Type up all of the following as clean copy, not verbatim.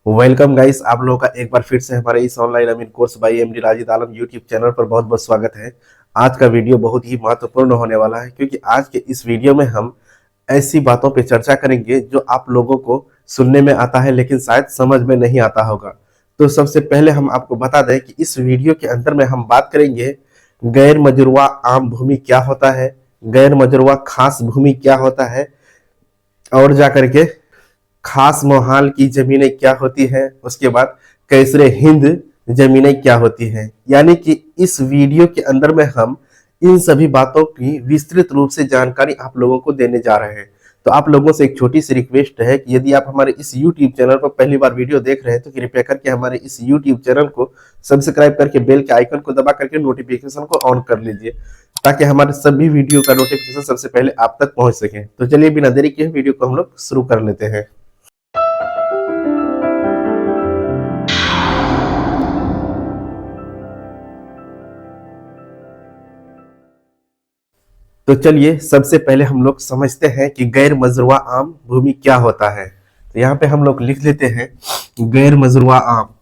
Welcome guys, आप लोगों का एक बार फिर से हमारे इस ऑनलाइन अमीन course by MD Rajid Alam YouTube channel पर बहुत बहुत स्वागत है। आज का वीडियो बहुत ही महत्वपूर्ण होने वाला है क्योंकि आज के इस वीडियो में हम ऐसी बातों पे चर्चा करेंगे जो आप लोगों को सुनने में आता है लेकिन शायद समझ में नहीं आता होगा। तो सबसे पहले हम आपको बता दें कि इस वीडियो के अंदर में हम बात करेंगे गैर मजरूआ आम भूमि क्या होता है, गैर मजरूआ खास भूमि क्या होता है, और जाकर के खास मोहाल की जमीनें क्या होती हैं, उसके बाद कैसरे हिंद जमीनें क्या होती हैं। यानी कि इस वीडियो के अंदर में हम इन सभी बातों की विस्तृत रूप से जानकारी आप लोगों को देने जा रहे हैं। तो आप लोगों से एक छोटी सी रिक्वेस्ट है कि यदि आप हमारे इस YouTube चैनल पर पहली बार वीडियो देख रहे हैं तो कृपया करके हमारे इस YouTube चैनल को सब्सक्राइब करके बेल के आइकन को दबा करके नोटिफिकेशन को ऑन कर लीजिए ताकि हमारे सभी वीडियो का नोटिफिकेशन सबसे पहले आप तक पहुंच सके। तो चलिए बिना देरी के वीडियो को हम लोग शुरू कर लेते हैं। तो चलिए सबसे पहले हम लोग समझते हैं कि गैर मजरूआ आम भूमि क्या होता है। तो यहाँ पे हम लोग लिख लेते हैं गैर मजरूआ आम।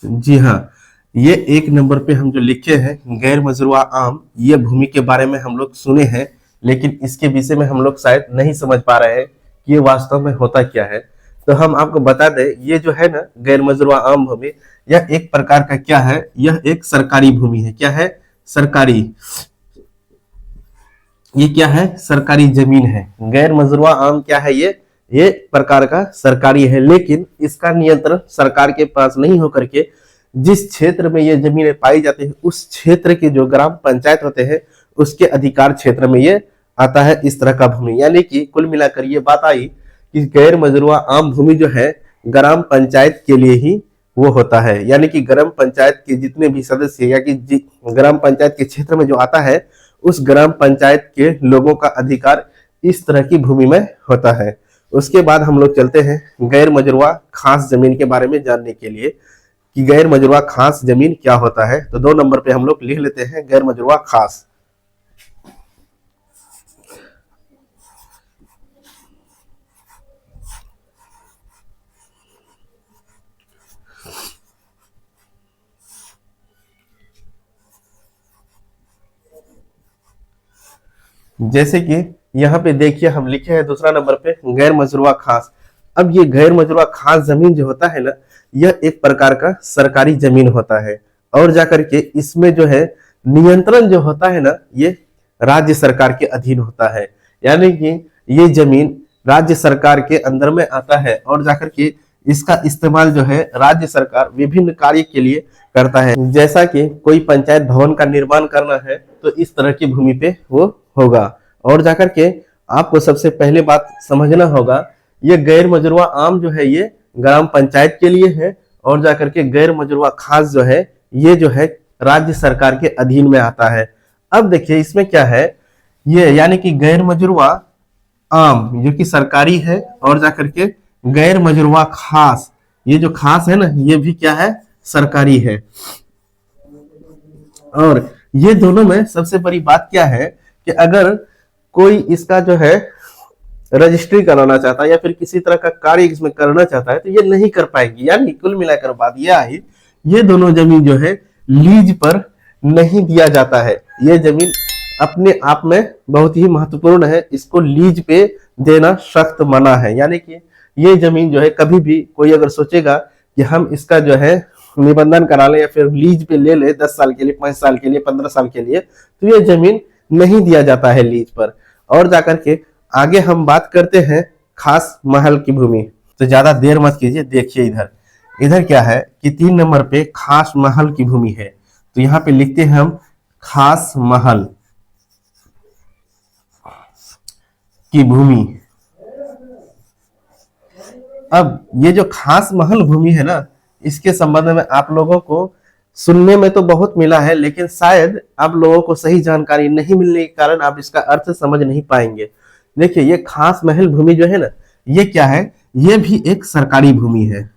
जी हाँ, ये एक नंबर पे हम जो लिखे हैं गैर मजरूआ आम, ये भूमि के बारे में हम लोग सुने हैं लेकिन इसके विषय में हम लोग शायद नहीं समझ पा रहे हैं कि ये वास्तव में होता क्या है। तो हम आपको बता दें, ये जो है ना गैर मजरूआ आम भूमि, यह एक प्रकार का क्या है, यह एक सरकारी भूमि है। क्या है? सरकारी। ये क्या है? सरकारी जमीन है। गैर मजरूआ आम क्या है? ये प्रकार का सरकारी है, लेकिन इसका नियंत्रण सरकार के पास नहीं होकर के जिस क्षेत्र में ये जमीनें पाई जाती है उस क्षेत्र के जो ग्राम पंचायत होते हैं उसके अधिकार क्षेत्र में ये आता है इस तरह का भूमि। यानी कि कुल मिलाकर ये बात आई कि गैर मजरूआ आम भूमि जो है ग्राम पंचायत के लिए ही वो होता है। यानी कि ग्राम पंचायत के जितने भी सदस्य या कि ग्राम पंचायत के क्षेत्र में जो आता है उस ग्राम पंचायत के लोगों का अधिकार इस तरह की भूमि में होता है। उसके बाद हम लोग चलते हैं गैर मजरूआ खास जमीन के बारे में जानने के लिए कि गैर मजरूआ खास जमीन क्या होता है। तो 2 नंबर पे हम लोग लिख लेते हैं गैर मजरूआ खास। जैसे कि यहाँ पे देखिए हम लिखे हैं दूसरा नंबर पे गैर मजरूआ खास। अब ये गैर मजरूआ खास जमीन जो होता है ना, यह एक प्रकार का सरकारी जमीन होता है और जाकर के इसमें जो है नियंत्रण जो होता है ना, ये राज्य सरकार के अधीन होता है। यानी कि ये जमीन राज्य सरकार के अंदर में आता है और जाकर के इसका इस्तेमाल जो है राज्य सरकार विभिन्न कार्य के लिए करता है। जैसा कि कोई पंचायत भवन का निर्माण करना है तो इस तरह की भूमि पे वो होगा। और जाकर के आपको सबसे पहले बात समझना होगा, ये गैर मजरूआ आम जो है ये ग्राम पंचायत के लिए है और जाकर के गैर मजरूआ खास जो है ये जो है राज्य सरकार के अधीन में आता है। अब देखिए इसमें क्या है, ये यानी कि गैर मजरूआ आम जो कि सरकारी है और जाकर के गैर मजरूआ खास, ये जो खास है ना ये भी क्या है? सरकारी है। और ये दोनों में सबसे बड़ी बात क्या है कि अगर कोई इसका जो है रजिस्ट्री कराना चाहता है या फिर किसी तरह का कार्य इसमें करना चाहता है तो ये नहीं कर पाएगी। यानी कुल मिलाकर बात यह आई, ये दोनों जमीन जो है लीज पर नहीं दिया जाता है। ये जमीन अपने आप में बहुत ही महत्वपूर्ण है, इसको लीज पे देना सख्त मना है। यानी कि ये जमीन जो है कभी भी कोई अगर सोचेगा कि हम इसका जो है निबंधन करा ले या फिर लीज पे ले ले 10 साल के लिए, 5 साल के लिए, 15 साल के लिए, तो ये जमीन नहीं दिया जाता है लीज पर। और जाकर के आगे हम बात करते हैं खास महल की भूमि। तो ज्यादा देर मत कीजिए, देखिए इधर इधर क्या है कि 3 नंबर पे खास महल की भूमि है। तो यहाँ पे लिखते हैं हम खास महल की भूमि। अब ये जो खास महल भूमि है ना, इसके संबंध में आप लोगों को सुनने में तो बहुत मिला है लेकिन शायद आप लोगों को सही जानकारी नहीं मिलने के कारण आप इसका अर्थ समझ नहीं पाएंगे। देखिए ये खास महल भूमि जो है ना, ये क्या है? ये भी एक सरकारी भूमि है।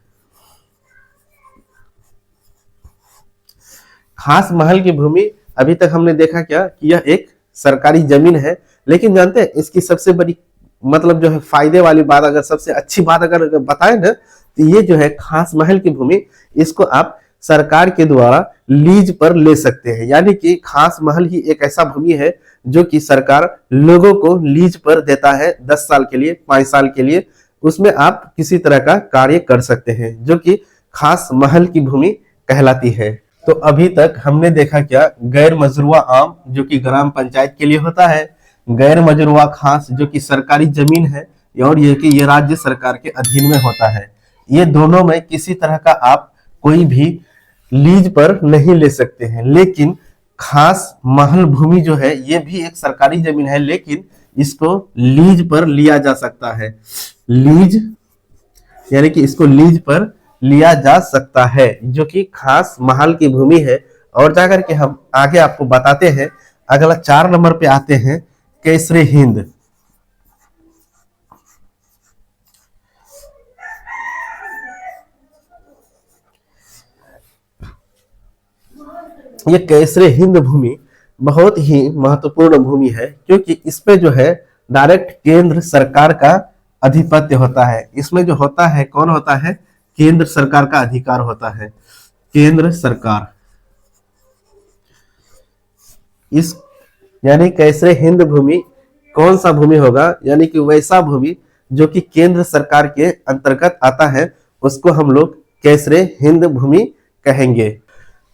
खास महल की भूमि अभी तक हमने देखा क्या कि यह एक सरकारी जमीन है, लेकिन जानते हैं इसकी सबसे बड़ी मतलब जो है फायदे वाली बात, अगर सबसे अच्छी बात अगर बताए ना, तो ये जो है खास महल की भूमि, इसको आप सरकार के द्वारा लीज पर ले सकते हैं। यानी कि खास महल ही एक ऐसा भूमि है जो कि सरकार लोगों को लीज पर देता है 10 साल के लिए, 5 साल के लिए। उसमें आप किसी तरह का कार्य कर सकते हैं, जो कि खास महल की भूमि कहलाती है। तो अभी तक हमने देखा क्या, गैर मजरूआ आम जो कि ग्राम पंचायत के लिए होता है, गैर मजरूआ खास जो कि सरकारी जमीन है, और ये कि ये राज्य सरकार के अधीन में होता है। ये दोनों में किसी तरह का आप कोई भी लीज पर नहीं ले सकते हैं। लेकिन खास महल भूमि जो है ये भी एक सरकारी जमीन है, लेकिन इसको लीज पर लिया जा सकता है। लीज यानी कि इसको लीज पर लिया जा सकता है, जो कि खास महल की भूमि है। और जाकर के हम आगे आपको बताते हैं। अगला 4 नंबर पे आते हैं केसरे हिंद। ये केसरे हिंद भूमि बहुत ही महत्वपूर्ण भूमि है, क्योंकि इसमें जो है डायरेक्ट केंद्र सरकार का अधिपत्य होता है। इसमें जो होता है, कौन होता है? केंद्र सरकार का अधिकार होता है। केंद्र सरकार इस यानी केसरे हिंद भूमि कौन सा भूमि होगा? यानी कि वैसा भूमि जो कि केंद्र सरकार के अंतर्गत आता है, उसको हम लोग केसरे हिंद भूमि कहेंगे।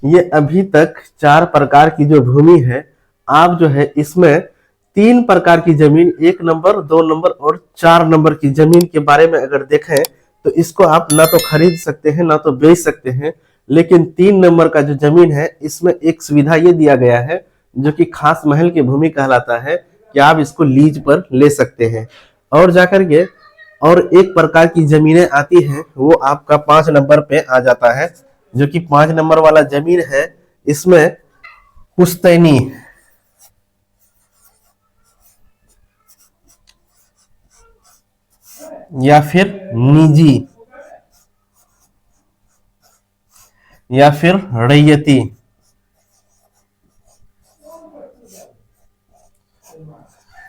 ये अभी तक 4 प्रकार की जो भूमि है, आप जो है इसमें 3 प्रकार की जमीन, 1 नंबर, 2 नंबर और 4 नंबर की जमीन के बारे में अगर देखें तो इसको आप ना तो खरीद सकते हैं ना तो बेच सकते हैं। लेकिन 3 नंबर का जो जमीन है, इसमें एक सुविधा ये दिया गया है जो कि खास महल की भूमि कहलाता है कि आप इसको लीज पर ले सकते हैं। और जाकर के और एक प्रकार की जमीनें आती हैं, वो आपका 5 नंबर पे आ जाता है, जो कि 5 नंबर वाला जमीन है। इसमें पुश्तैनी या फिर निजी या फिर रैयती,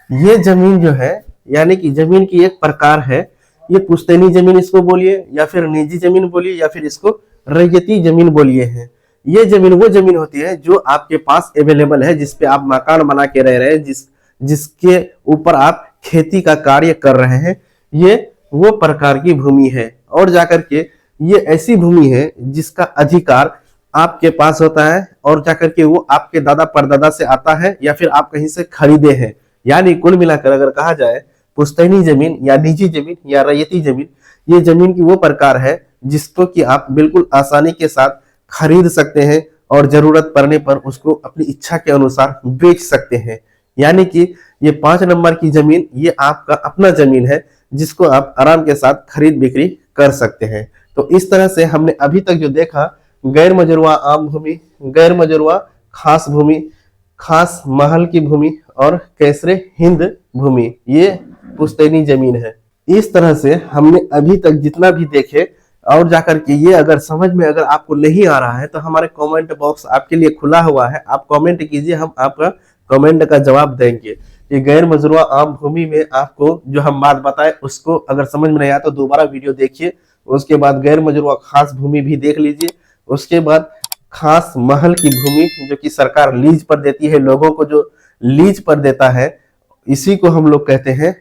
ये जमीन जो है यानी कि जमीन की एक प्रकार है। ये पुश्तैनी जमीन इसको बोलिए, या फिर निजी जमीन बोलिए, या फिर इसको रैयती जमीन बोलिए है। ये जमीन वो जमीन होती है जो आपके पास अवेलेबल है, जिसपे आप मकान बना के रह रहे हैं, जिसके ऊपर आप खेती का कार्य कर रहे हैं। ये वो प्रकार की भूमि है। और जाकर के ये ऐसी भूमि है जिसका अधिकार आपके पास होता है, और जाकर के वो आपके दादा परदादा से आता है, या फिर आप कहीं से खरीदे हैं। यानी कुल मिलाकर अगर कहा जाए, पुश्तैनी जमीन या निजी जमीन या रैयती जमीन, ये जमीन की वो प्रकार है जिसको कि आप बिल्कुल आसानी के साथ खरीद सकते हैं, और जरूरत पड़ने पर उसको अपनी इच्छा के अनुसार बेच सकते हैं। यानी कि ये 5 नंबर की जमीन ये आपका अपना जमीन है, जिसको आप आराम के साथ खरीद बिक्री कर सकते हैं। तो इस तरह से हमने अभी तक जो देखा, गैर मजरूआ आम भूमि, गैर मजरूआ खास भूमि, खास महल की भूमि और केसरे हिंद भूमि, ये पुश्तैनी जमीन है। इस तरह से हमने अभी तक जितना भी देखे, और जाकर के ये अगर समझ में अगर आपको नहीं आ रहा है तो हमारे कमेंट बॉक्स आपके लिए खुला हुआ है, आप कमेंट कीजिए, हम आपका कमेंट का जवाब देंगे। ये गैर मजरूआ आम भूमि में आपको जो हम बात बताए उसको अगर समझ में नहीं आया तो दोबारा वीडियो देखिए। उसके बाद गैर मजरूआ खास भूमि भी देख लीजिए। उसके बाद खास महल की भूमि जो कि सरकार लीज पर देती है, लोगों को जो लीज पर देता है, इसी को हम लोग कहते हैं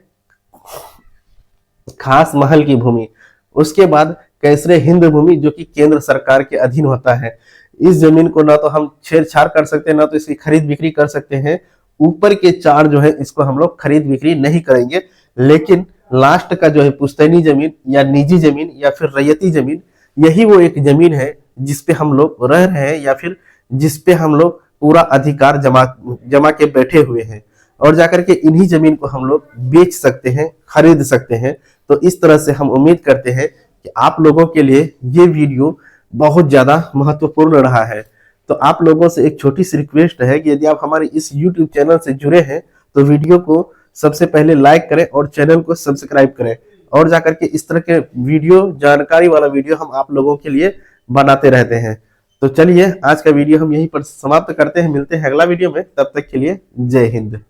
खास महल की भूमि। उसके बाद केसरे हिंद भूमि जो कि केंद्र सरकार के अधीन होता है। इस जमीन को ना तो हम छेड़छाड़ कर सकते हैं, ना तो इसकी खरीद बिक्री कर सकते हैं। ऊपर के 4 जो है इसको हम लोग खरीद बिक्री नहीं करेंगे। लेकिन लास्ट का जो है पुश्तैनी जमीन या निजी जमीन या फिर रैयती जमीन, यही वो एक जमीन है जिसपे हम लोग रह रहे हैं, या फिर जिसपे हम लोग पूरा अधिकार जमा के बैठे हुए हैं, और जाकर के इन्हीं जमीन को हम लोग बेच सकते हैं, खरीद सकते हैं। तो इस तरह से हम उम्मीद करते हैं कि आप लोगों के लिए ये वीडियो बहुत ज्यादा महत्वपूर्ण रहा है। तो आप लोगों से एक छोटी सी रिक्वेस्ट है कि यदि आप हमारे इस YouTube चैनल से जुड़े हैं तो वीडियो को सबसे पहले लाइक करें और चैनल को सब्सक्राइब करें, और जाकर के इस तरह के वीडियो, जानकारी वाला वीडियो हम आप लोगों के लिए बनाते रहते हैं। तो चलिए आज का वीडियो हम यहीं पर समाप्त करते हैं, मिलते हैं अगला वीडियो में, तब तक के लिए जय हिंद।